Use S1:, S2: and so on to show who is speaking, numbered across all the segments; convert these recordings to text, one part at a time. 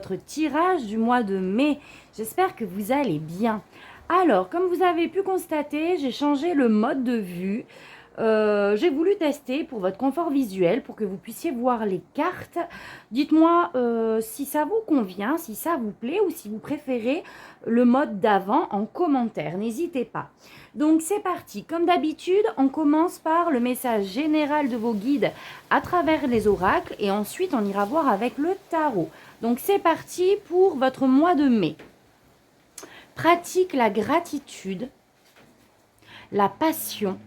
S1: votre tirage du mois de mai. J'espère que vous allez bien. Alors, comme vous avez pu constater, j'ai changé le mode de vue. J'ai voulu tester pour votre confort visuel, pour que vous puissiez voir les cartes. Dites-moi si ça vous convient, si ça vous plaît ou si vous préférez le mode d'avant en commentaire. N'hésitez pas. Donc c'est parti. Comme d'habitude, on commence par le message général de vos guides à travers les oracles et ensuite on ira voir avec le tarot. Donc c'est parti pour votre mois de mai. Pratique la gratitude, la passion,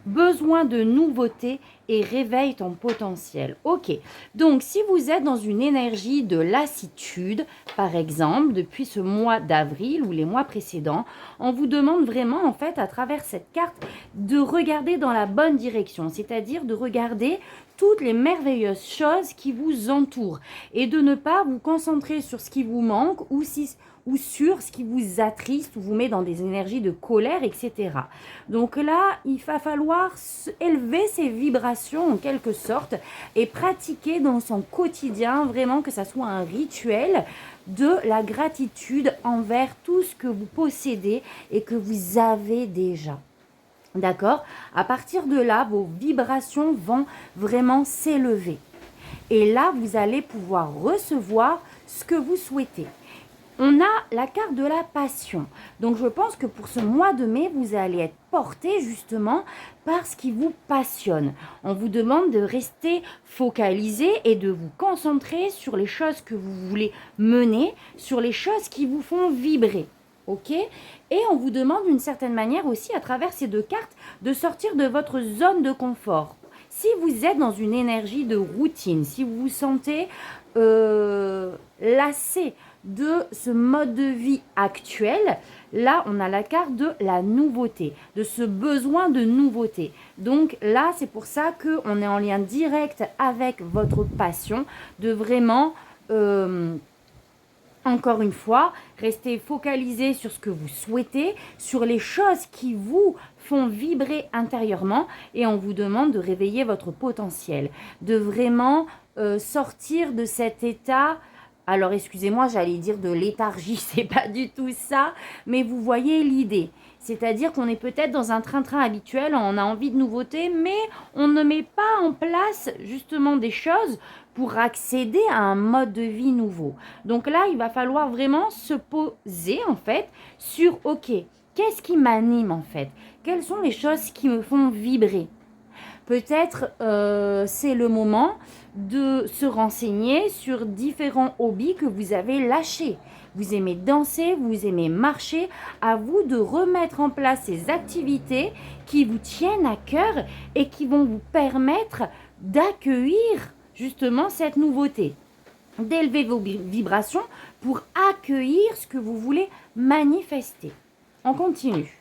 S1: besoin de nouveautés et réveille ton potentiel. Ok, donc si vous êtes dans une énergie de lassitude, par exemple, depuis ce mois d'avril ou les mois précédents, on vous demande vraiment, en fait, à travers cette carte, de regarder dans la bonne direction, c'est-à-dire de regarder toutes les merveilleuses choses qui vous entourent et de ne pas vous concentrer sur ce qui vous manque ou sur ce qui vous attriste ou vous met dans des énergies de colère, etc. Donc là, il va falloir élever ses vibrations en quelque sorte et pratiquer dans son quotidien, vraiment que ça soit un rituel de la gratitude envers tout ce que vous possédez et que vous avez déjà. D'accord? À partir de là, vos vibrations vont vraiment s'élever. Et là, vous allez pouvoir recevoir ce que vous souhaitez. On a la carte de la passion. Donc, je pense que pour ce mois de mai, vous allez être porté justement par ce qui vous passionne. On vous demande de rester focalisé et de vous concentrer sur les choses que vous voulez mener, sur les choses qui vous font vibrer. Ok? Et on vous demande d'une certaine manière aussi, à travers ces deux cartes, de sortir de votre zone de confort. Si vous êtes dans une énergie de routine, si vous vous sentez lassé de ce mode de vie actuel, là, on a la carte de la nouveauté, de ce besoin de nouveauté. Donc là, c'est pour ça qu'on est en lien direct avec votre passion, de vraiment... encore une fois, restez focalisé sur ce que vous souhaitez, sur les choses qui vous font vibrer intérieurement et on vous demande de réveiller votre potentiel, de vraiment sortir de cet état, alors excusez-moi, j'allais dire de léthargie, c'est pas du tout ça, mais vous voyez l'idée. C'est-à-dire qu'on est peut-être dans un train-train habituel, on a envie de nouveautés, mais on ne met pas en place justement des choses pour accéder à un mode de vie nouveau. Donc là, il va falloir vraiment se poser en fait sur, ok, qu'est-ce qui m'anime en fait? Quelles sont les choses qui me font vibrer? Peut-être c'est le moment de se renseigner sur différents hobbies que vous avez lâchés. Vous aimez danser, vous aimez marcher, à vous de remettre en place ces activités qui vous tiennent à cœur et qui vont vous permettre d'accueillir justement cette nouveauté. D'élever vos vibrations pour accueillir ce que vous voulez manifester. On continue.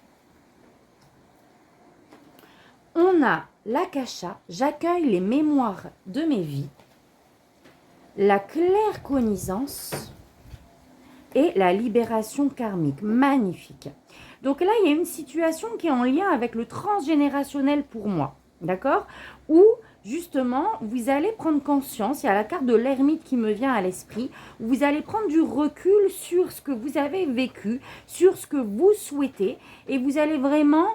S1: On a l'akasha, j'accueille les mémoires de mes vies, la claircognizance et la libération karmique. Magnifique. Donc là, il y a une situation qui est en lien avec le transgénérationnel pour moi, d'accord? Où justement, vous allez prendre conscience, il y a la carte de l'ermite qui me vient à l'esprit, où vous allez prendre du recul sur ce que vous avez vécu, sur ce que vous souhaitez, et vous allez vraiment...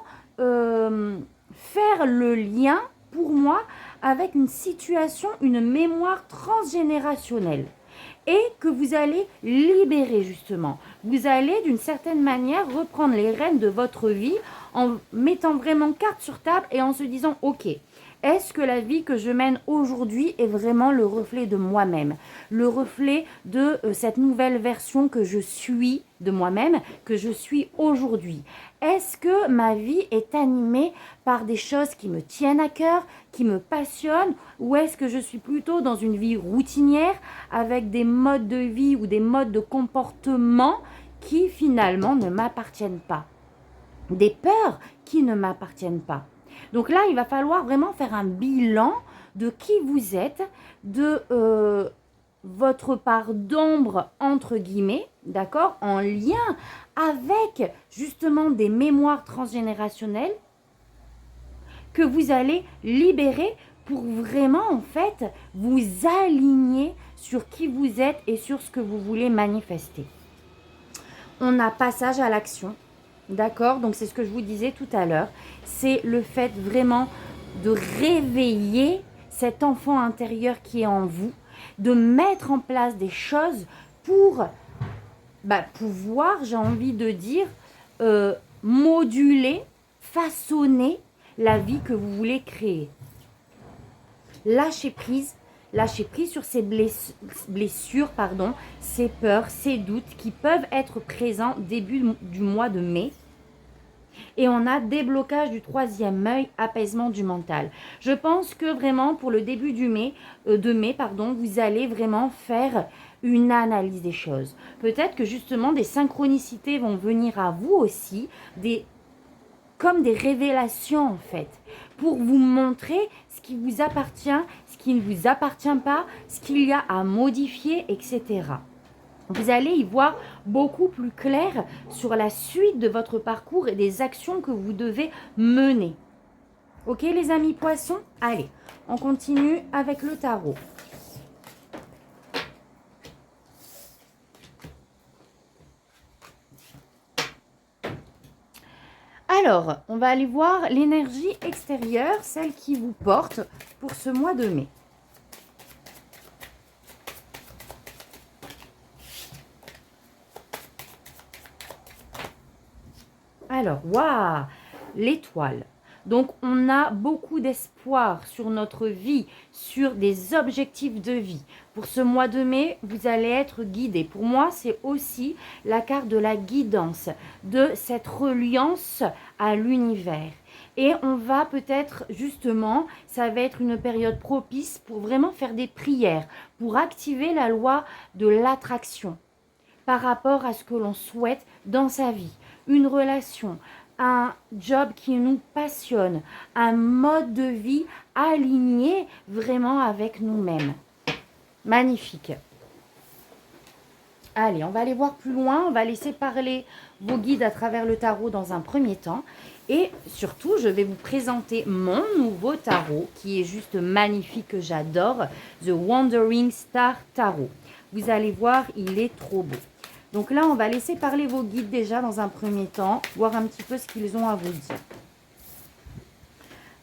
S1: faire le lien pour moi avec une situation, une mémoire transgénérationnelle et que vous allez libérer justement. Vous allez d'une certaine manière reprendre les rênes de votre vie en mettant vraiment carte sur table et en se disant ok, est-ce que la vie que je mène aujourd'hui est vraiment le reflet de moi-même, le reflet de cette nouvelle version que je suis de moi-même, que je suis aujourd'hui? Est-ce que ma vie est animée par des choses qui me tiennent à cœur, qui me passionnent, ou est-ce que je suis plutôt dans une vie routinière avec des modes de vie ou des modes de comportement qui finalement ne m'appartiennent pas? Des peurs qui ne m'appartiennent pas. Donc là, il va falloir vraiment faire un bilan de qui vous êtes, de votre part d'ombre, entre guillemets, d'accord, en lien avec justement des mémoires transgénérationnelles que vous allez libérer pour vraiment en fait vous aligner sur qui vous êtes et sur ce que vous voulez manifester. On a passage à l'action, d'accord? Donc c'est ce que je vous disais tout à l'heure. C'est le fait vraiment de réveiller cet enfant intérieur qui est en vous, de mettre en place des choses pour pouvoir, j'ai envie de dire, moduler, façonner la vie que vous voulez créer. Lâchez prise sur ces blessures, ces peurs, ces doutes qui peuvent être présents début du mois de mai. Et on a déblocage du troisième œil, apaisement du mental. Je pense que vraiment pour le début de mai, vous allez vraiment faire une analyse des choses. Peut-être que justement des synchronicités vont venir à vous aussi, comme des révélations en fait, pour vous montrer ce qui vous appartient, ce qui ne vous appartient pas, ce qu'il y a à modifier, etc. Vous allez y voir beaucoup plus clair sur la suite de votre parcours et des actions que vous devez mener. Ok les amis poissons? Allez, on continue avec le tarot. Alors, on va aller voir l'énergie extérieure, celle qui vous porte pour ce mois de mai. Alors, waouh, l'étoile. Donc, on a beaucoup d'espoir sur notre vie, sur des objectifs de vie. Pour ce mois de mai, vous allez être guidé. Pour moi, c'est aussi la carte de la guidance, de cette reliance à l'univers. Et on va peut-être, justement, ça va être une période propice pour vraiment faire des prières, pour activer la loi de l'attraction par rapport à ce que l'on souhaite dans sa vie. Une relation, un job qui nous passionne, un mode de vie aligné vraiment avec nous-mêmes. Magnifique. Allez, on va aller voir plus loin. On va laisser parler vos guides à travers le tarot dans un premier temps. Et surtout, je vais vous présenter mon nouveau tarot qui est juste magnifique, que j'adore. The Wandering Star Tarot. Vous allez voir, il est trop beau. Donc là, on va laisser parler vos guides déjà dans un premier temps, voir un petit peu ce qu'ils ont à vous dire.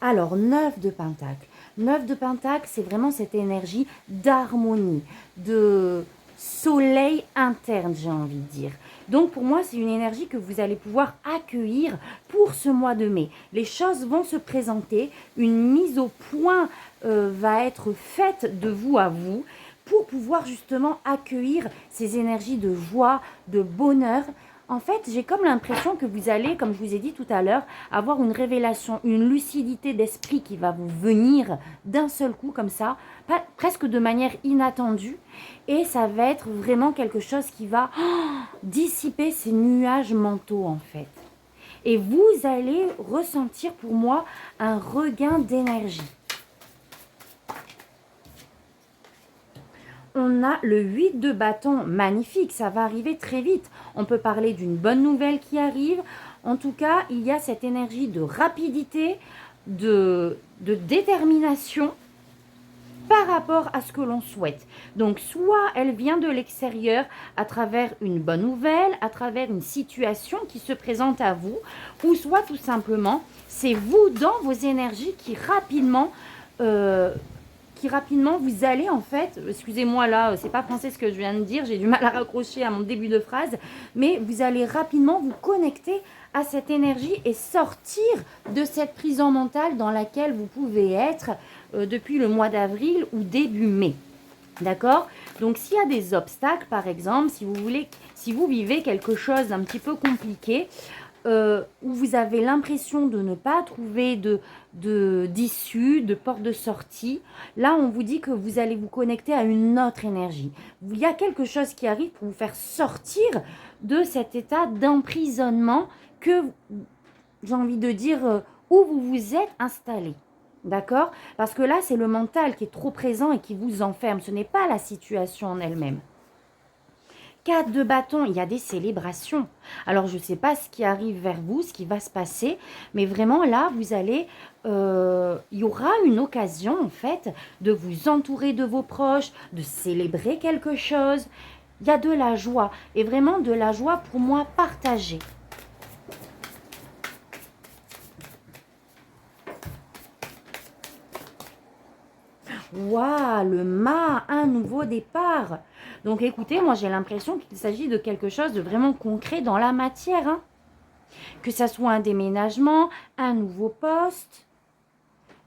S1: Alors, 9 de Pentacle. 9 de Pentacle, c'est vraiment cette énergie d'harmonie, de soleil interne, j'ai envie de dire. Donc, pour moi, c'est une énergie que vous allez pouvoir accueillir pour ce mois de mai. Les choses vont se présenter, une mise au point va être faite de vous à vous, pour pouvoir justement accueillir ces énergies de joie, de bonheur. En fait, j'ai comme l'impression que vous allez, comme je vous ai dit tout à l'heure, avoir une révélation, une lucidité d'esprit qui va vous venir d'un seul coup comme ça, presque de manière inattendue. Et ça va être vraiment quelque chose qui va dissiper ces nuages mentaux en fait. Et vous allez ressentir pour moi un regain d'énergie. On a le 8 de bâton, magnifique, ça va arriver très vite. On peut parler d'une bonne nouvelle qui arrive. En tout cas, il y a cette énergie de rapidité, de détermination par rapport à ce que l'on souhaite. Donc, soit elle vient de l'extérieur à travers une bonne nouvelle, à travers une situation qui se présente à vous, ou soit tout simplement, c'est vous dans vos énergies qui rapidement vous allez en fait, excusez-moi là, c'est pas français ce que je viens de dire, j'ai du mal à raccrocher à mon début de phrase, mais vous allez rapidement vous connecter à cette énergie et sortir de cette prison mentale dans laquelle vous pouvez être depuis le mois d'avril ou début mai. D'accord? Donc s'il y a des obstacles par exemple, si vous vivez quelque chose d'un petit peu compliqué, où vous avez l'impression de ne pas trouver d'issue, de porte de sortie, là on vous dit que vous allez vous connecter à une autre énergie. Il y a quelque chose qui arrive pour vous faire sortir de cet état d'emprisonnement que, j'ai envie de dire, où vous vous êtes installé. D'accord? Parce que là, c'est le mental qui est trop présent et qui vous enferme. Ce n'est pas la situation en elle-même. 4 de bâton, il y a des célébrations. Alors, je ne sais pas ce qui arrive vers vous, ce qui va se passer, mais vraiment là, vous allez, il y aura une occasion en fait de vous entourer de vos proches, de célébrer quelque chose. Il y a de la joie, et vraiment de la joie pour moi partagée. Waouh, le mât, un nouveau départ. Donc écoutez, moi j'ai l'impression qu'il s'agit de quelque chose de vraiment concret dans la matière. Hein. Que ça soit un déménagement, un nouveau poste.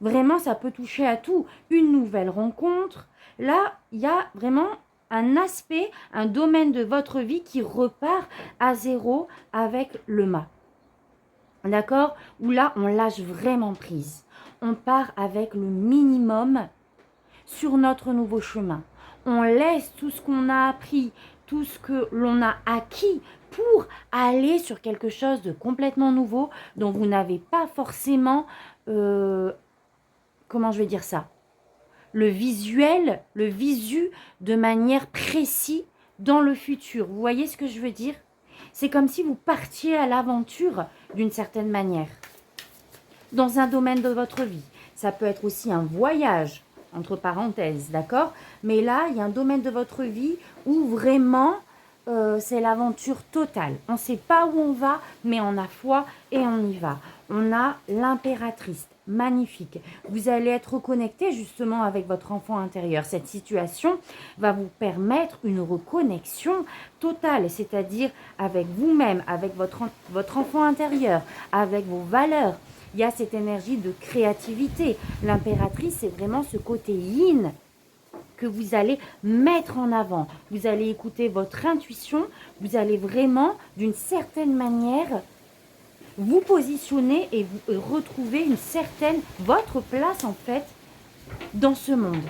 S1: Vraiment, ça peut toucher à tout. Une nouvelle rencontre. Là, il y a vraiment un aspect, un domaine de votre vie qui repart à zéro avec le mât. D'accord? Où là, on lâche vraiment prise. On part avec le minimum sur notre nouveau chemin. On laisse tout ce qu'on a appris, tout ce que l'on a acquis pour aller sur quelque chose de complètement nouveau dont vous n'avez pas forcément, comment je vais dire ça, le visuel, le visu de manière précise dans le futur. Vous voyez ce que je veux dire? C'est comme si vous partiez à l'aventure d'une certaine manière, dans un domaine de votre vie. Ça peut être aussi un voyage, entre parenthèses, d'accord? Mais là, il y a un domaine de votre vie où vraiment, c'est l'aventure totale. On ne sait pas où on va, mais on a foi et on y va. On a l'impératrice, magnifique. Vous allez être reconnecté justement avec votre enfant intérieur. Cette situation va vous permettre une reconnexion totale, c'est-à-dire avec vous-même, avec votre enfant intérieur, avec vos valeurs. Il y a cette énergie de créativité. L'impératrice, c'est vraiment ce côté yin que vous allez mettre en avant. Vous allez écouter votre intuition. Vous allez vraiment, d'une certaine manière, vous positionner et vous retrouver votre place en fait dans ce monde.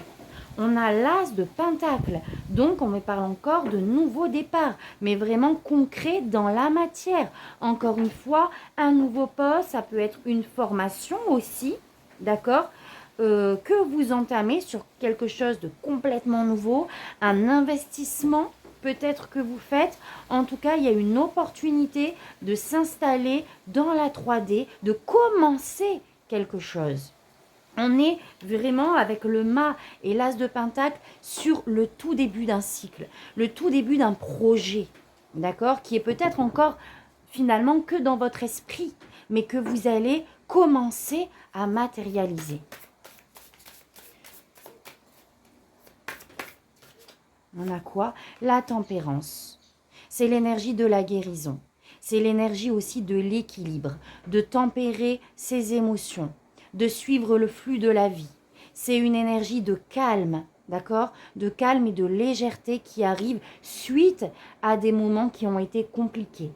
S1: On a l'as de pentacle, donc on me parle encore de nouveaux départs, mais vraiment concret dans la matière. Encore une fois, un nouveau poste, ça peut être une formation aussi, d'accord, que vous entamez sur quelque chose de complètement nouveau, un investissement peut-être que vous faites. En tout cas, il y a une opportunité de s'installer dans la 3D, de commencer quelque chose. On est vraiment avec le mât et l'as de pentacle sur le tout début d'un cycle, le tout début d'un projet, d'accord, qui est peut-être encore finalement que dans votre esprit, mais que vous allez commencer à matérialiser. On a quoi? La tempérance. C'est l'énergie de la guérison. C'est l'énergie aussi de l'équilibre, de tempérer ses émotions, de suivre le flux de la vie. C'est une énergie de calme, d'accord? De calme et de légèreté qui arrive suite à des moments qui ont été compliqués.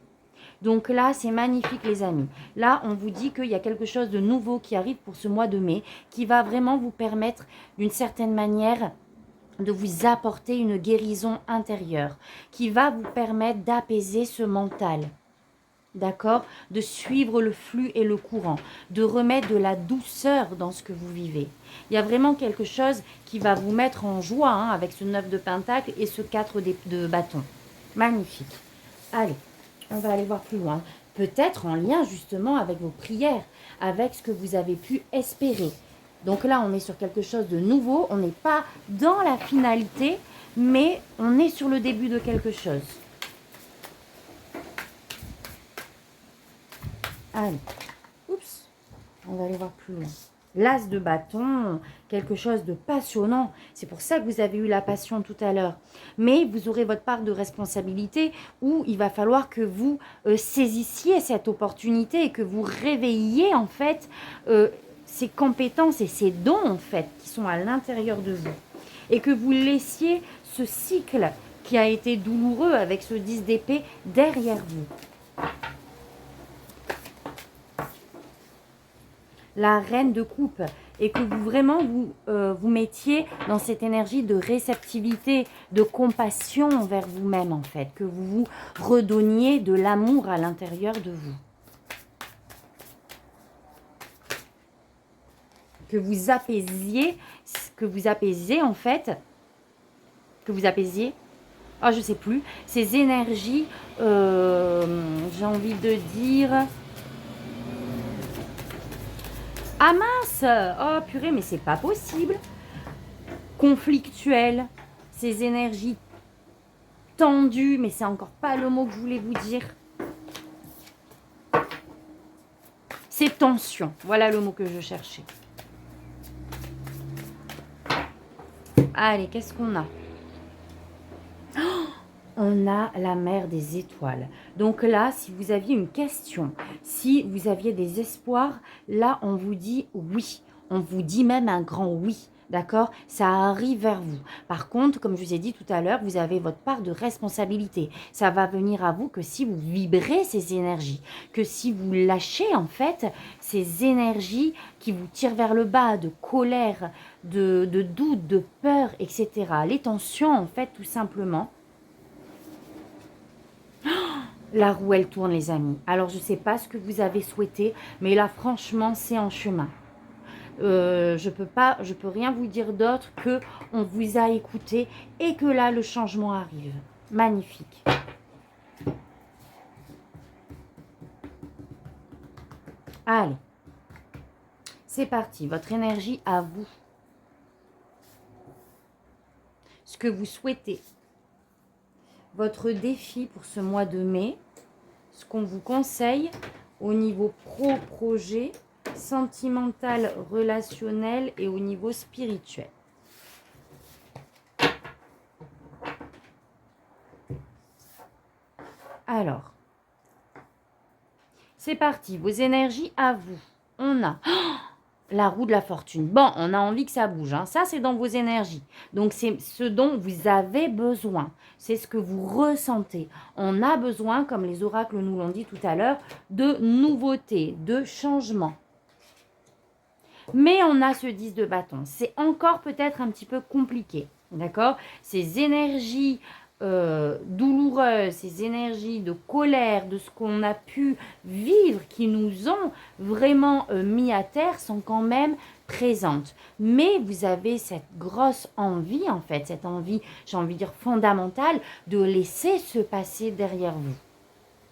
S1: Donc là, c'est magnifique les amis. Là, on vous dit qu'il y a quelque chose de nouveau qui arrive pour ce mois de mai, qui va vraiment vous permettre d'une certaine manière de vous apporter une guérison intérieure, qui va vous permettre d'apaiser ce mental. D'accord? De suivre le flux et le courant, de remettre de la douceur dans ce que vous vivez. Il y a vraiment quelque chose qui va vous mettre en joie hein, avec ce 9 de pentacle et ce 4 de bâton. Magnifique. Allez, on va aller voir plus loin. Peut-être en lien justement avec vos prières, avec ce que vous avez pu espérer. Donc là, on est sur quelque chose de nouveau. On n'est pas dans la finalité, mais on est sur le début de quelque chose. Allez, oups, on va aller voir plus loin. L'as de bâton, quelque chose de passionnant. C'est pour ça que vous avez eu la passion tout à l'heure. Mais vous aurez votre part de responsabilité où il va falloir que vous saisissiez cette opportunité et que vous réveilliez en fait ces compétences et ces dons en fait qui sont à l'intérieur de vous. Et que vous laissiez ce cycle qui a été douloureux avec ce 10 d'épée derrière vous. La reine de coupe et que vous vraiment vous mettiez dans cette énergie de réceptivité, de compassion envers vous-même en fait, que vous vous redonniez de l'amour à l'intérieur de vous. Que vous apaisiez en fait, que vous apaisiez. ah, je sais plus, ces énergies, j'ai envie de dire, ah mince, oh purée, mais c'est pas possible, conflictuelles, ces énergies tendues, mais c'est encore pas le mot que je voulais vous dire. Ces tensions, voilà le mot que je cherchais. Allez, qu'est-ce qu'on a? On a la mer des étoiles. Donc là, si vous aviez une question, si vous aviez des espoirs, là, on vous dit oui. On vous dit même un grand oui. D'accord? Ça arrive vers vous. Par contre, comme je vous ai dit tout à l'heure, vous avez votre part de responsabilité. Ça va venir à vous que si vous vibrez ces énergies, que si vous lâchez en fait ces énergies qui vous tirent vers le bas, de colère, de doute, de peur, etc. Les tensions en fait tout simplement. La roue, elle tourne, les amis. Alors, je ne sais pas ce que vous avez souhaité, mais là, franchement, c'est en chemin. Je peux rien vous dire d'autre que on vous a écouté et que là, le changement arrive. Magnifique. Allez, c'est parti. Votre énergie à vous. Ce que vous souhaitez. Votre défi pour ce mois de mai. Ce qu'on vous conseille au niveau projet, sentimental, relationnel et au niveau spirituel. Alors, c'est parti, vos énergies à vous. On a la roue de la fortune. Bon, on a envie que ça bouge. Hein. Ça, c'est dans vos énergies. Donc, c'est ce dont vous avez besoin. C'est ce que vous ressentez. On a besoin, comme les oracles nous l'ont dit tout à l'heure, de nouveautés, de changements. Mais on a ce 10 de bâton. C'est encore peut-être un petit peu compliqué. D'accord? Ces énergies douloureuses, ces énergies de colère, de ce qu'on a pu vivre, qui nous ont vraiment mis à terre, sont quand même présentes. Mais vous avez cette grosse envie, en fait, cette envie, j'ai envie de dire fondamentale, de laisser se passer derrière vous.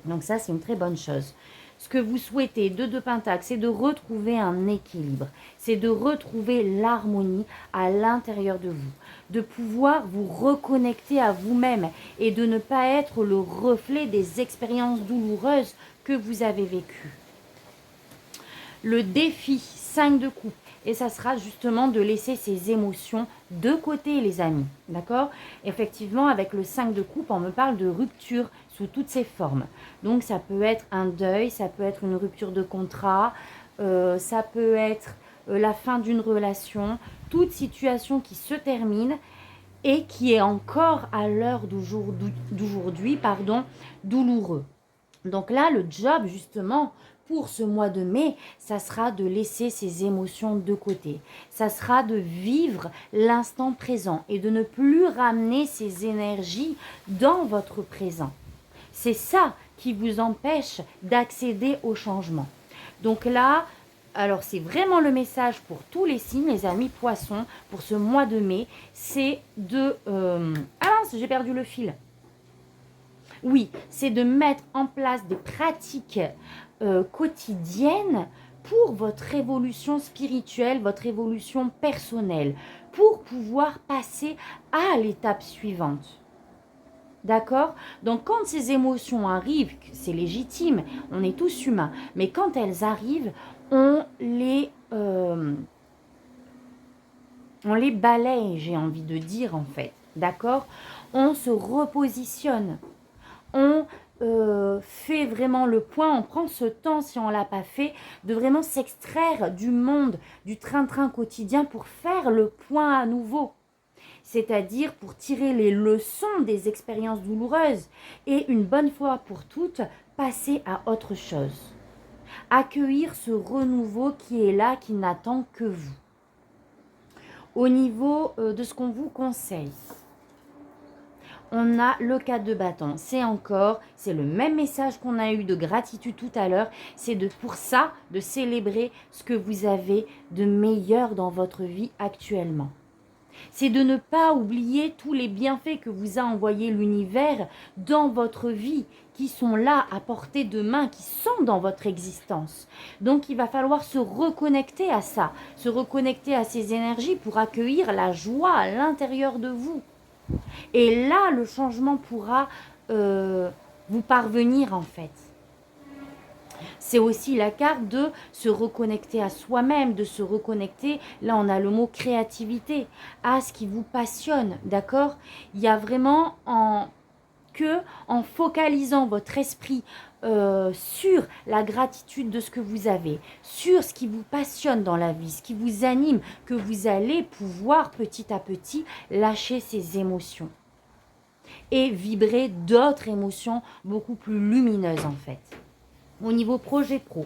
S1: Donc ça, c'est une très bonne chose. Ce que vous souhaitez, de Pentacle, c'est de retrouver un équilibre. C'est de retrouver l'harmonie à l'intérieur de vous. De pouvoir vous reconnecter à vous-même et de ne pas être le reflet des expériences douloureuses que vous avez vécues. Le défi 5 de coupe. Et ça sera justement de laisser ces émotions de côté, les amis. D'accord? Effectivement, avec le 5 de coupe, on me parle de rupture sous toutes ses formes. Donc, ça peut être un deuil, ça peut être une rupture de contrat, ça peut être la fin d'une relation, toute situation qui se termine et qui est encore à l'heure d'aujourd'hui, douloureux. Donc là, le job, justement, pour ce mois de mai, ça sera de laisser ces émotions de côté. Ça sera de vivre l'instant présent et de ne plus ramener ces énergies dans votre présent. C'est ça qui vous empêche d'accéder au changement. Donc là, alors c'est vraiment le message pour tous les signes, les amis poissons, pour ce mois de mai, c'est de... Ah mince, j'ai perdu le fil. Oui, c'est de mettre en place des pratiques quotidiennes pour votre évolution spirituelle, votre évolution personnelle, pour pouvoir passer à l'étape suivante. D'accord? Donc, quand ces émotions arrivent, c'est légitime, on est tous humains, mais quand elles arrivent, on les balaye, j'ai envie de dire en fait. D'accord? On se repositionne. On fait vraiment le point, on prend ce temps, si on ne l'a pas fait, de vraiment s'extraire du monde, du train-train quotidien pour faire le point à nouveau. C'est-à-dire pour tirer les leçons des expériences douloureuses et une bonne fois pour toutes, passer à autre chose. Accueillir ce renouveau qui est là, qui n'attend que vous. Au niveau de ce qu'on vous conseille, on a le 4 de bâton. C'est le même message qu'on a eu de gratitude tout à l'heure. C'est pour ça de célébrer ce que vous avez de meilleur dans votre vie actuellement. C'est de ne pas oublier tous les bienfaits que vous a envoyé l'univers dans votre vie, qui sont là à portée de main, qui sont dans votre existence. Donc il va falloir se reconnecter à ça, se reconnecter à ces énergies pour accueillir la joie à l'intérieur de vous. Et là, le changement pourra vous parvenir en fait. C'est aussi la carte de se reconnecter à soi-même, de se reconnecter, là on a le mot créativité, à ce qui vous passionne, d'accord? Il y a vraiment en focalisant votre esprit sur la gratitude de ce que vous avez, sur ce qui vous passionne dans la vie, ce qui vous anime, que vous allez pouvoir petit à petit lâcher ces émotions et vibrer d'autres émotions beaucoup plus lumineuses en fait. Au niveau projet pro,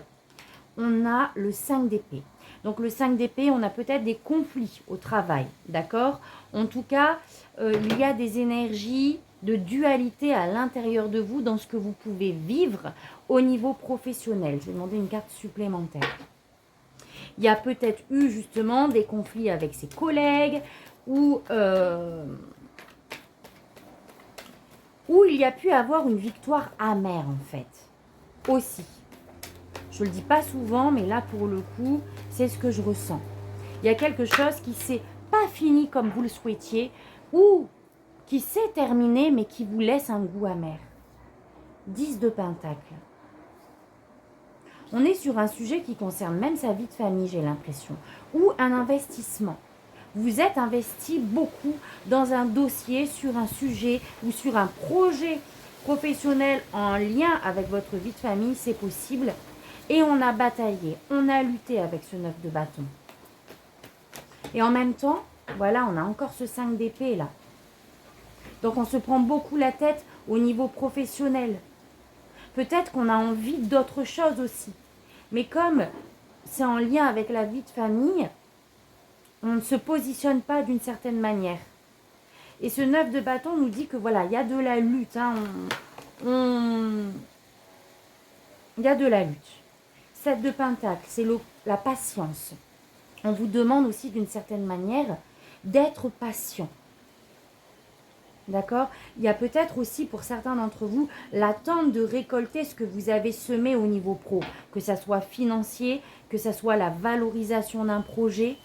S1: on a le 5 d'épée. Donc le 5 d'épée, on a peut-être des conflits au travail, d'accord? En tout cas, il y a des énergies de dualité à l'intérieur de vous dans ce que vous pouvez vivre au niveau professionnel. Je vais demander une carte supplémentaire. Il y a peut-être eu justement des conflits avec ses collègues ou il y a pu avoir une victoire amère en fait, aussi. Je ne le dis pas souvent, mais là, pour le coup, c'est ce que je ressens. Il y a quelque chose qui ne s'est pas fini comme vous le souhaitiez ou qui s'est terminé, mais qui vous laisse un goût amer. 10 de Pentacle. On est sur un sujet qui concerne même sa vie de famille, j'ai l'impression, ou un investissement. Vous êtes investi beaucoup dans un dossier, sur un sujet ou sur un projet professionnel en lien avec votre vie de famille, c'est possible. Et on a bataillé, on a lutté avec ce 9 de bâton. Et en même temps, voilà, on a encore ce 5 d'épée là. Donc on se prend beaucoup la tête au niveau professionnel. Peut-être qu'on a envie d'autre chose aussi. Mais comme c'est en lien avec la vie de famille, on ne se positionne pas d'une certaine manière. Et ce 9 de bâton nous dit que voilà, il y a de la lutte. Hein, il y a de la lutte. 7 de Pentacle, c'est la patience. On vous demande aussi d'une certaine manière d'être patient. D'accord? Il y a peut-être aussi pour certains d'entre vous l'attente de récolter ce que vous avez semé au niveau pro. Que ça soit financier, que ça soit la valorisation d'un projet.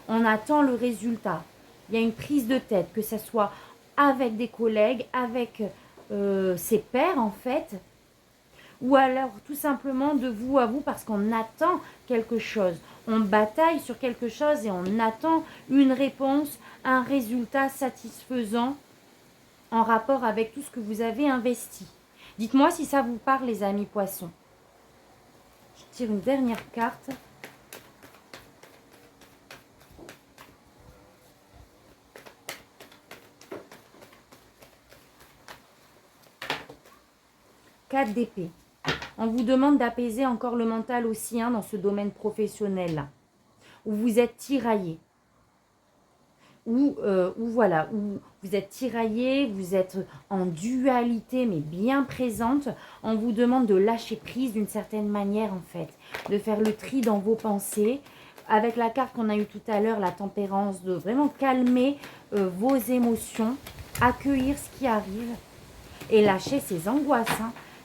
S1: On attend le résultat. Il y a une prise de tête, que ça soit avec des collègues, avec ses pairs en fait. Ou alors tout simplement de vous à vous parce qu'on attend quelque chose. On bataille sur quelque chose et on attend une réponse, un résultat satisfaisant en rapport avec tout ce que vous avez investi. Dites-moi si ça vous parle les amis poissons. Je tire une dernière carte. Quatre d'épée. On vous demande d'apaiser encore le mental aussi dans ce domaine professionnel-là, où vous êtes tiraillé, où vous êtes tiraillé, vous êtes en dualité, mais bien présente. On vous demande de lâcher prise d'une certaine manière, en fait, de faire le tri dans vos pensées. Avec la carte qu'on a eue tout à l'heure, la tempérance, de vraiment calmer vos émotions, accueillir ce qui arrive et lâcher ces angoisses.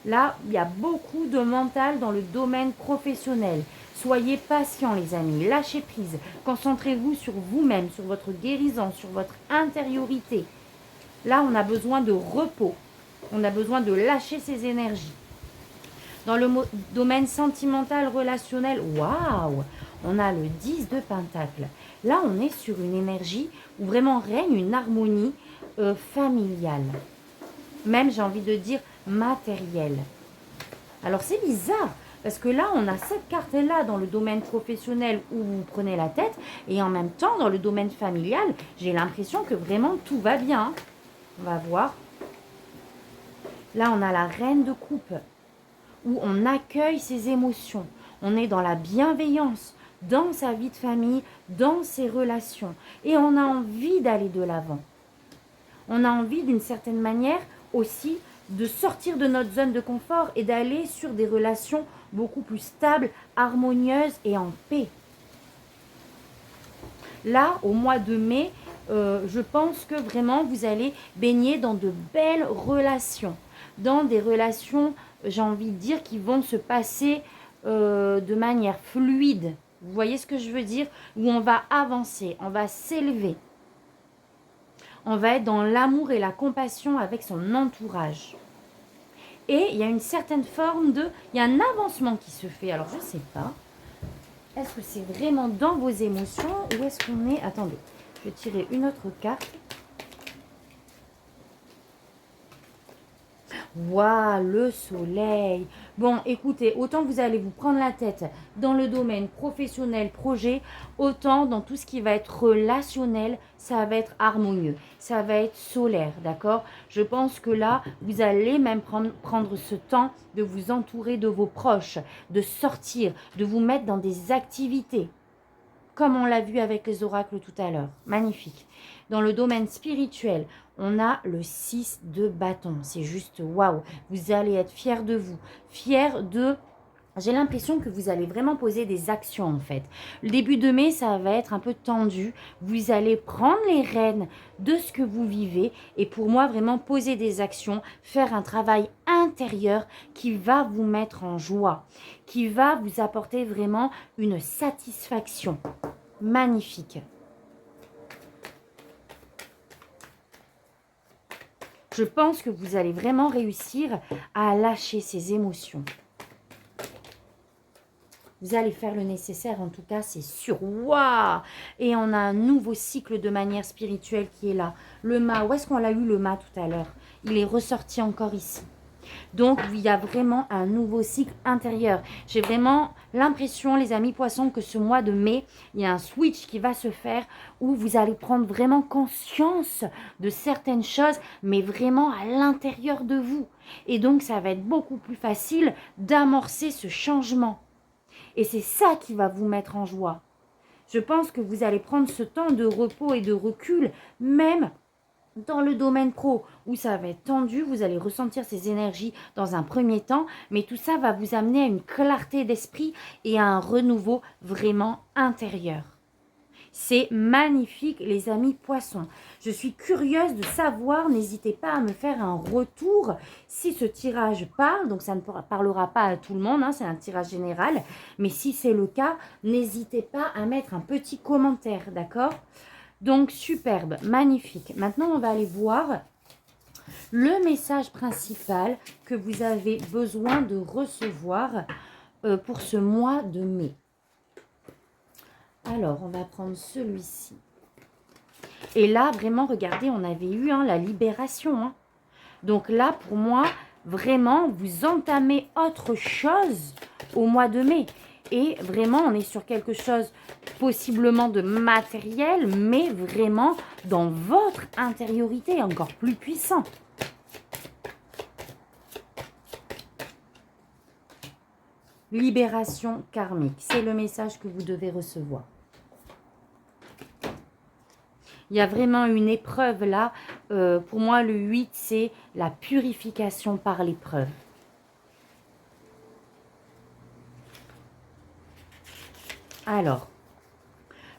S1: Là, il y a beaucoup de mental dans le domaine professionnel. Soyez patients, les amis. Lâchez prise. Concentrez-vous sur vous-même, sur votre guérison, sur votre intériorité. Là, on a besoin de repos. On a besoin de lâcher ces énergies. Dans le domaine sentimental, relationnel, waouh, on a le 10 de Pentacle. Là, on est sur une énergie où vraiment règne une harmonie familiale. Même, j'ai envie de dire, matériel. Alors c'est bizarre parce que là on a cette carte là dans le domaine professionnel où vous prenez la tête et en même temps dans le domaine familial j'ai l'impression que vraiment tout va bien. On va voir. Là on a la reine de coupe où on accueille ses émotions. On est dans la bienveillance dans sa vie de famille, dans ses relations et on a envie d'aller de l'avant. On a envie d'une certaine manière aussi de sortir de notre zone de confort et d'aller sur des relations beaucoup plus stables, harmonieuses et en paix. Là, au mois de mai, je pense que vraiment, vous allez baigner dans de belles relations. Dans des relations, j'ai envie de dire, qui vont se passer de manière fluide. Vous voyez ce que je veux dire? Où on va avancer, on va s'élever. On va être dans l'amour et la compassion avec son entourage. Et il y a une certaine forme de... Il y a un avancement qui se fait. Alors, je ne sais pas. Est-ce que c'est vraiment dans vos émotions ou est-ce qu'on est... Attendez, je vais tirer une autre carte. Waouh, le soleil. Bon, écoutez, autant vous allez vous prendre la tête dans le domaine professionnel, projet, autant dans tout ce qui va être relationnel, ça va être harmonieux, ça va être solaire, d'accord? Je pense que là, vous allez même prendre ce temps de vous entourer de vos proches, de sortir, de vous mettre dans des activités, comme on l'a vu avec les oracles tout à l'heure. Magnifique. Dans le domaine spirituel, on a le 6 de bâton. C'est juste waouh. Vous allez être fiers de vous. Fiers de... J'ai l'impression que vous allez vraiment poser des actions en fait. Le début de mai, ça va être un peu tendu. Vous allez prendre les rênes de ce que vous vivez et pour moi vraiment poser des actions, faire un travail intérieur qui va vous mettre en joie, qui va vous apporter vraiment une satisfaction. Magnifique. Je pense que vous allez vraiment réussir à lâcher ces émotions. Vous allez faire le nécessaire, en tout cas, c'est sûr. Waouh! Et on a un nouveau cycle de manière spirituelle qui est là. Le mât, où est-ce qu'on l'a eu le mât tout à l'heure? Il est ressorti encore ici. Donc, il y a vraiment un nouveau cycle intérieur. J'ai vraiment l'impression, les amis poissons, que ce mois de mai, il y a un switch qui va se faire où vous allez prendre vraiment conscience de certaines choses, mais vraiment à l'intérieur de vous. Et donc, ça va être beaucoup plus facile d'amorcer ce changement. Et c'est ça qui va vous mettre en joie. Je pense que vous allez prendre ce temps de repos et de recul, même dans le domaine pro, où ça va être tendu, vous allez ressentir ces énergies dans un premier temps, mais tout ça va vous amener à une clarté d'esprit et à un renouveau vraiment intérieur. C'est magnifique, les amis poissons. Je suis curieuse de savoir, n'hésitez pas à me faire un retour si ce tirage parle. Donc, ça ne parlera pas à tout le monde, hein, c'est un tirage général. Mais si c'est le cas, n'hésitez pas à mettre un petit commentaire, d'accord ? Donc, superbe, magnifique. Maintenant, on va aller voir le message principal que vous avez besoin de recevoir pour ce mois de mai. Alors, on va prendre celui-ci. Et là, vraiment, regardez, on avait eu la libération. Hein. Donc là, pour moi, vraiment, vous entamez autre chose au mois de mai. Et vraiment, on est sur quelque chose possiblement de matériel, mais vraiment dans votre intériorité, encore plus puissant. Libération karmique, c'est le message que vous devez recevoir. Il y a vraiment une épreuve là. Pour moi, le 8, c'est la purification par l'épreuve. Alors,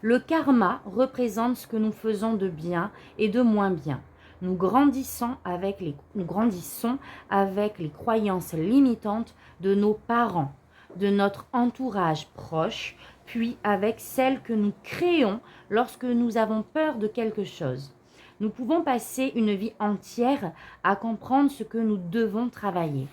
S1: le karma représente ce que nous faisons de bien et de moins bien. Nous grandissons avec les croyances limitantes de nos parents, de notre entourage proche, puis avec celles que nous créons lorsque nous avons peur de quelque chose. Nous pouvons passer une vie entière à comprendre ce que nous devons travailler.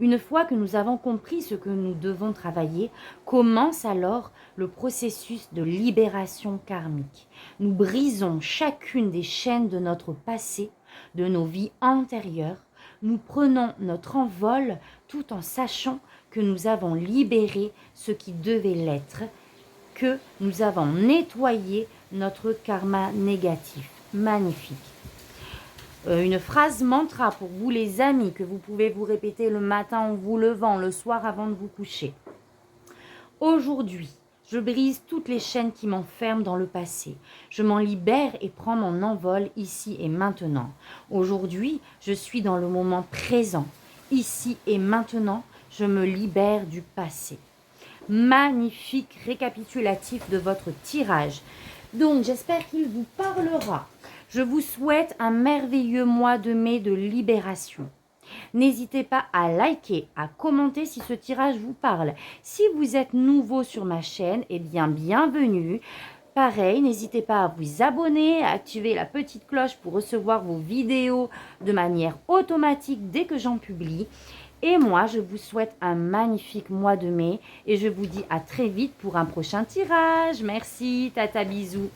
S1: Une fois que nous avons compris ce que nous devons travailler, commence alors le processus de libération karmique. Nous brisons chacune des chaînes de notre passé, de nos vies antérieures. Nous prenons notre envol tout en sachant que nous avons libéré ce qui devait l'être, que nous avons nettoyé notre karma négatif. Magnifique. Une phrase mantra pour vous les amis que vous pouvez vous répéter le matin en vous levant, le soir avant de vous coucher. Aujourd'hui, je brise toutes les chaînes qui m'enferment dans le passé. Je m'en libère et prends mon envol ici et maintenant. Aujourd'hui, je suis dans le moment présent. Ici et maintenant, je me libère du passé. Magnifique récapitulatif de votre tirage. Donc, j'espère qu'il vous parlera. Je vous souhaite un merveilleux mois de mai de libération. N'hésitez pas à liker, à commenter si ce tirage vous parle. Si vous êtes nouveau sur ma chaîne, eh bien, bienvenue. Pareil, n'hésitez pas à vous abonner, à activer la petite cloche pour recevoir vos vidéos de manière automatique dès que j'en publie. Et moi, je vous souhaite un magnifique mois de mai et je vous dis à très vite pour un prochain tirage. Merci, tata, bisous.